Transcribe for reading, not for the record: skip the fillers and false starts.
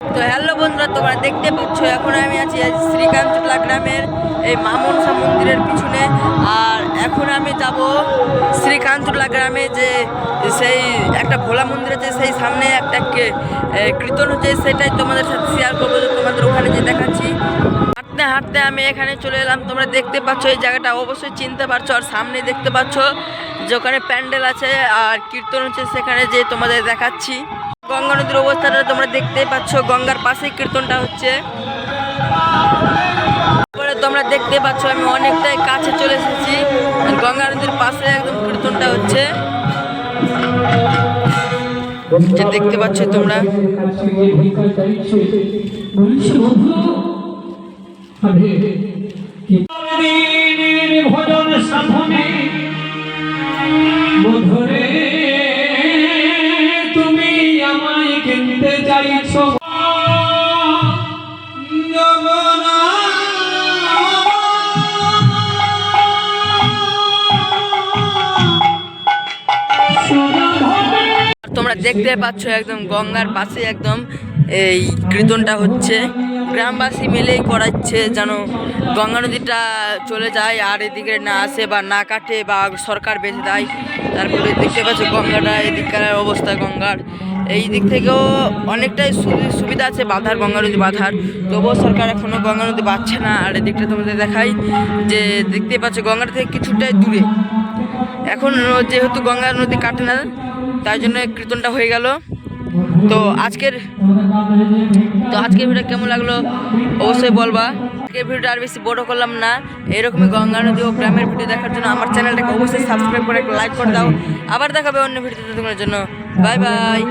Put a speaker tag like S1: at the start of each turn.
S1: তো হ্যালো বন্ধুরা, তোমরা দেখতে পাচ্ছ এখন আমি আছি শ্রীকান্তলা গ্রামের এই মা মনসা মন্দিরের পিছনে। আর এখন আমি যাব শ্রীকান্তলা গ্রামে, যে সেই একটা ভোলা মন্দির আছে, সেই সামনে একটা কীর্তন হচ্ছে, সেটাই তোমাদের সাথে শেয়ার করবো, তোমাদের ওখানে যে দেখাচ্ছি। হাঁটতে হাঁটতে আমি এখানে চলে এলাম। তোমরা দেখতে পাচ্ছ এই জায়গাটা অবশ্যই চিনতে পারছো। আর সামনে দেখতে পাচ্ছ যে ওখানে প্যান্ডেল আছে আর কীর্তন হচ্ছে, সেখানে যে তোমাদের দেখাচ্ছি। গঙ্গা নদীর অবস্থাটা তোমরা দেখতেই পাচ্ছ, গঙ্গার পাশেই কীর্তনটা হচ্ছে। তারপরে তোমরা দেখতে পাচ্ছ আমি অনেকটাই কাছে চলে এসেছি, গঙ্গা নদীর পাশে একদম কীর্তনটা হচ্ছে, যে দেখতে পাচ্ছ তোমরা।
S2: ভজন সাধনে মধুরে তুমি আমায় কিনতে চাইছো।
S1: তোমরা দেখতে পাচ্ছ একদম গঙ্গার পাশে একদম এই কীর্তনটা হচ্ছে। গ্রামবাসী মিলেই করাচ্ছে যেন গঙ্গা নদীটা চলে যায় আর এদিকে না আসে বা না কাটে বা সরকার বেঁধে দেয়। তারপরে দেখতে পাচ্ছ গঙ্গাটা এদিককার অবস্থা, গঙ্গার এই দিক থেকেও অনেকটাই সুবিধা আছে বাঁধার, গঙ্গা নদী বাঁধার, তবুও সরকার এখনও গঙ্গা নদী বাঁধছে না। আর এদিকটা তোমাদের দেখাই, যে দেখতে পাচ্ছ গঙ্গার থেকে কিছুটাই দূরে এখন, যেহেতু গঙ্গা নদী কাটে না তাই জন্য কীর্তনটা হয়ে গেল। তো আজকের ভিডিও কেমন লাগলো অবশ্যই বলবা। আজকের ভিডিওটা আর বেশি বড় করলাম না, এরকমই গঙ্গা নদী ও গ্রামের ভিডিও দেখার জন্য আমার চ্যানেলটাকে অবশ্যই সাবস্ক্রাইব করে লাইক করে দাও। আবার দেখাবে অন্য ভিডিওতে, তোমার জন্য বাই বাই।